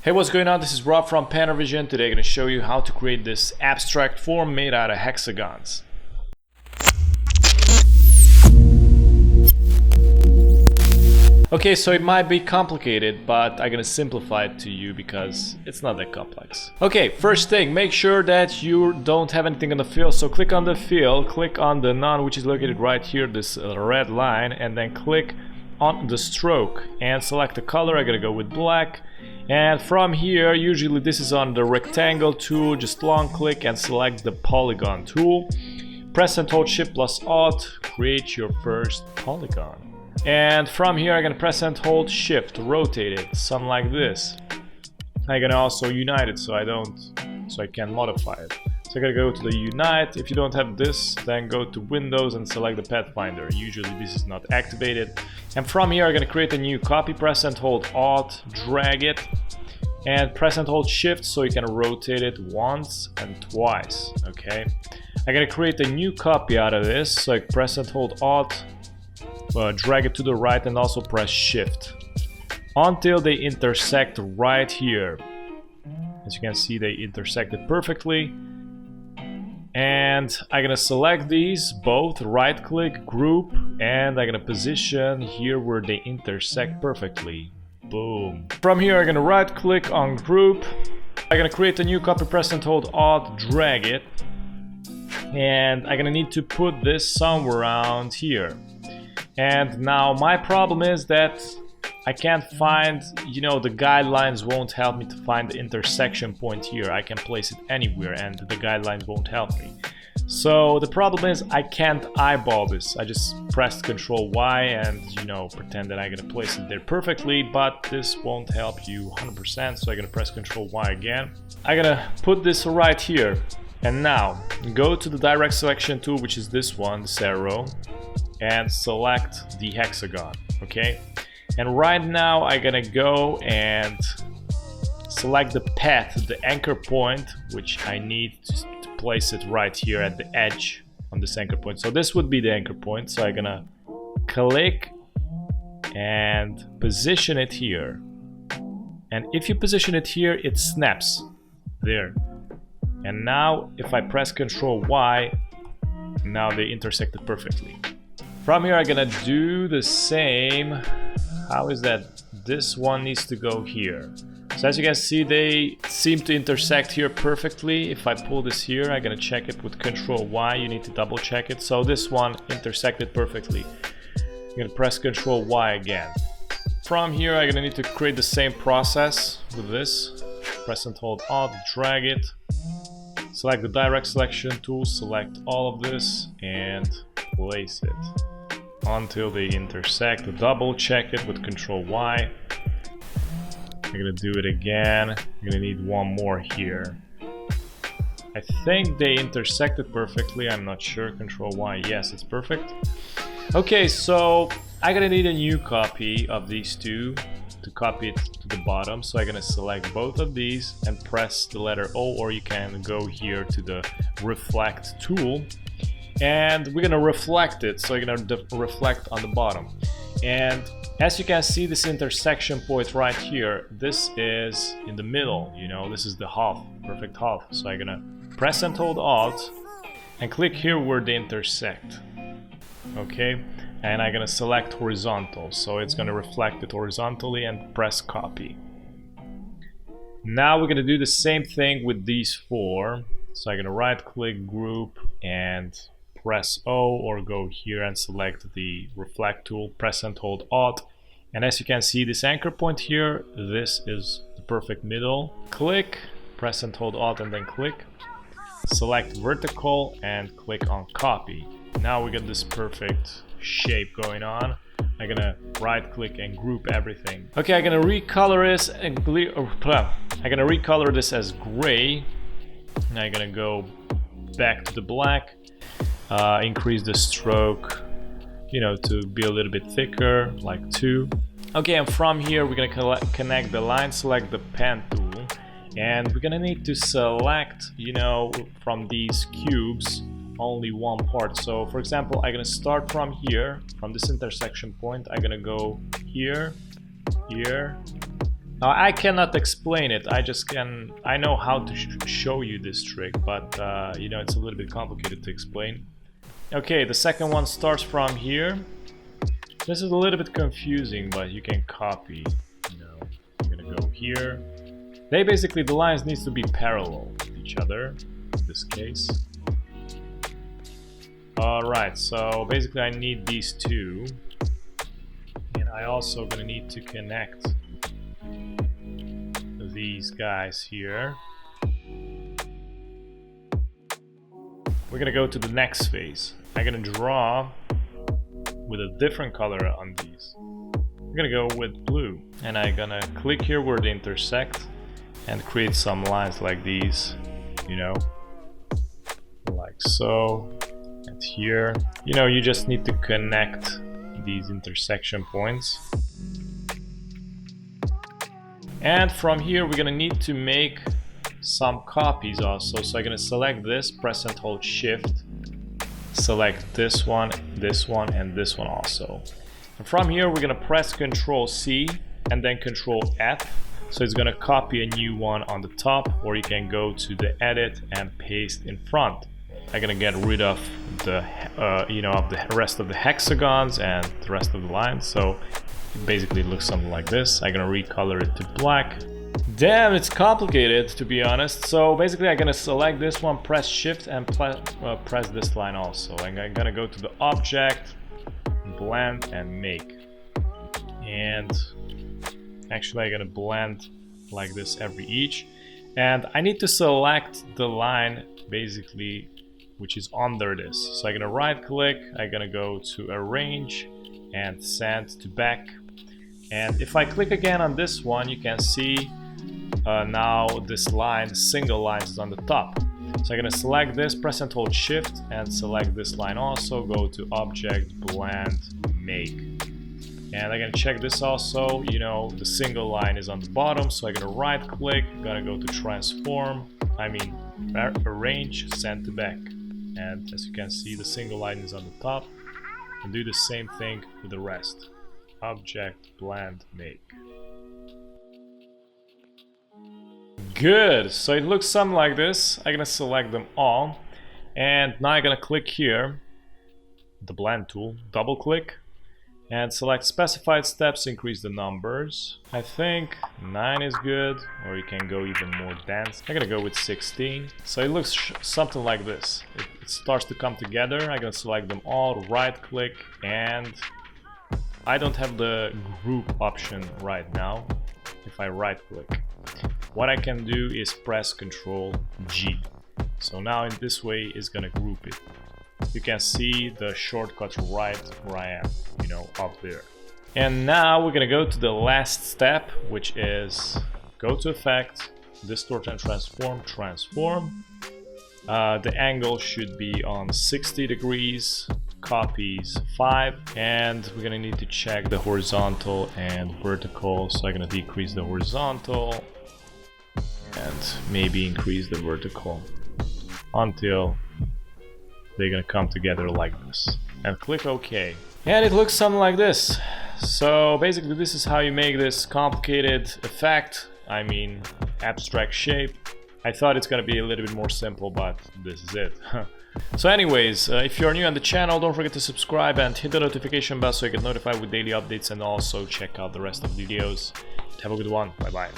Hey, what's going on? This is Rob from panter.vis. Today I'm going to show you how to create this abstract form made out of hexagons. Okay, so it might be complicated, but I'm gonna simplify it to you because it's not that complex. Okay, first thing, make sure that you don't have anything on the fill. So click on the fill, click on the none, which is located right here, this red line, and then click on the stroke and select the color. I'm gonna go with black. And from here, usually this is on the rectangle tool, just long click and select the polygon tool. Press and hold Shift plus Alt, create your first polygon. And from here I'm gonna press and hold Shift, rotate it, something like this. I'm gonna also unite it so I can modify it. So I'm gonna go to the unite. If you don't have this, then go to Windows and select the Pathfinder. Usually this is not activated. And from here I'm gonna create a new copy, press and hold Alt, drag it, and press and hold Shift so you can rotate it once and twice, okay? I'm gonna create a new copy out of this, so I press and hold Alt, drag it to the right and also press Shift until they intersect right here. As you can see, they intersected perfectly. And I'm gonna select these both, right click, group, and I'm gonna position here where they intersect perfectly. Boom. From here I'm gonna right click on group. I'm gonna create a new copy, press and hold Alt, drag it, and I'm gonna need to put this somewhere around here. And now my problem is that I can't find, the guidelines won't help me to find the intersection point here. I can place it anywhere and the guidelines won't help me. So the problem is I can't eyeball this. I just pressed Ctrl Y and, pretend that I'm gonna place it there perfectly, but this won't help you 100%. So I'm gonna press Ctrl Y again. I'm gonna put this right here. And now go to the direct selection tool, which is this one, this arrow, and select the hexagon, okay? And right now I'm gonna go and select the path, the anchor point, which I need to place it right here at the edge on this anchor point. So this would be the anchor point, so I'm gonna click and position it here. And if you position it here, it snaps there. And now if I press Ctrl Y, now they intersected perfectly. From here I'm gonna do the same. How is that? This one needs to go here. So as you can see, they seem to intersect here perfectly. If I pull this here, I'm gonna check it with Ctrl Y. You need to double check it. So this one intersected perfectly. I'm gonna press Ctrl Y again. From here I'm gonna need to create the same process with this. Press and hold Alt, drag it. Select the direct selection tool, select all of this and place it until they intersect. Double check it with Ctrl Y. I'm gonna do it again. I'm gonna need one more here. I think they intersected perfectly. I'm not sure. Ctrl Y. Yes, it's perfect. Okay, so I'm gonna need a new copy of these two to copy it to the bottom. So I'm gonna select both of these and press the letter O, or you can go here to the reflect tool. And we're gonna reflect it, so you're gonna reflect on the bottom. And as you can see, this intersection point right here, this is in the middle, this is the half, perfect half. So I'm gonna press and hold Alt and click here where they intersect. Okay, and I'm gonna select horizontal, so it's gonna reflect it horizontally, and press copy. Now we're gonna do the same thing with these four. So I'm gonna right click, group, and press O, or go here and select the reflect tool, press and hold Alt. And as you can see, this anchor point here, this is the perfect middle. Click, press and hold Alt, and then click. Select vertical and click on copy. Now we get this perfect shape going on. I'm gonna right click and group everything. Okay, I'm gonna recolor this and I'm gonna recolor this as gray. Now I'm gonna go back to the black. Increase the stroke, to be a little bit thicker, like 2. Okay, and from here we're gonna connect the line, select the pen tool, and we're gonna need to select, from these cubes, only one part. So for example, I'm gonna start from here, from this intersection point. I'm gonna go here, here, Now I cannot explain it, I know how to show you this trick, but you know, it's a little bit complicated to explain. Okay, the second one starts from here. This is a little bit confusing, but you can copy, you know, I'm gonna go here. The lines needs to be parallel with each other, in this case. Alright, so basically I need these two. And I also gonna need to connect these guys here. We're gonna go to the next phase. I'm gonna draw with a different color on these. I'm gonna go with blue, and I'm gonna click here where they intersect and create some lines like these, you know, like so. And here, you know, you just need to connect these intersection points. And from here we're gonna need to make some copies also. So I'm gonna select this, press and hold shift, select this one, and this one also. And from here we're gonna press Ctrl C and then Ctrl F. So it's gonna copy a new one on the top, or you can go to the edit and paste in front. I'm gonna get rid of the you know, of the rest of the hexagons and the rest of the lines. So it basically looks something like this. I'm gonna recolor it to black. Damn, it's complicated, to be honest. So basically I'm gonna select this one, press shift, and press this line also. I'm gonna go to the object, blend, and make. And actually I'm gonna blend like this every each. And I need to select the line basically which is under this. So I'm gonna right click, I'm gonna go to arrange and send to back. And if I click again on this one, you can see now this line, single line, is on the top. So I'm gonna select this, press and hold shift, and select this line also, go to object, blend, make. And I'm gonna check this also, you know, the single line is on the bottom, so I'm gonna right click, gonna go to transform, arrange, send to back. And as you can see, the single line is on the top, and do the same thing with the rest. Object, blend, make. Good, so it looks something like this. I'm gonna select them all, and now I'm gonna click here, the blend tool, double click, and select specified steps, increase the numbers. I think 9 is good, or you can go even more dense. I'm gonna go with 16. So it looks something like this. It starts to come together. I'm gonna select them all, right click, and I don't have the group option right now. If I right click, what I can do is press Ctrl G. So now in this way it's gonna group it. You can see the shortcut right where I am, you know, up there. And now we're gonna go to the last step, which is go to Effect, Distort and Transform, Transform. The angle should be on 60 degrees, copies 5, and we're gonna need to check the horizontal and vertical. So I'm gonna decrease the horizontal and maybe increase the vertical until they're gonna come together like this, and click OK. And it looks something like this. So basically this is how you make this complicated effect, I mean abstract shape. I thought it's gonna be a little bit more simple, but this is it. So anyways, if you're new on the channel, don't forget to subscribe and hit the notification bell so you get notified with daily updates, and also check out the rest of the videos. Have a good one, bye bye.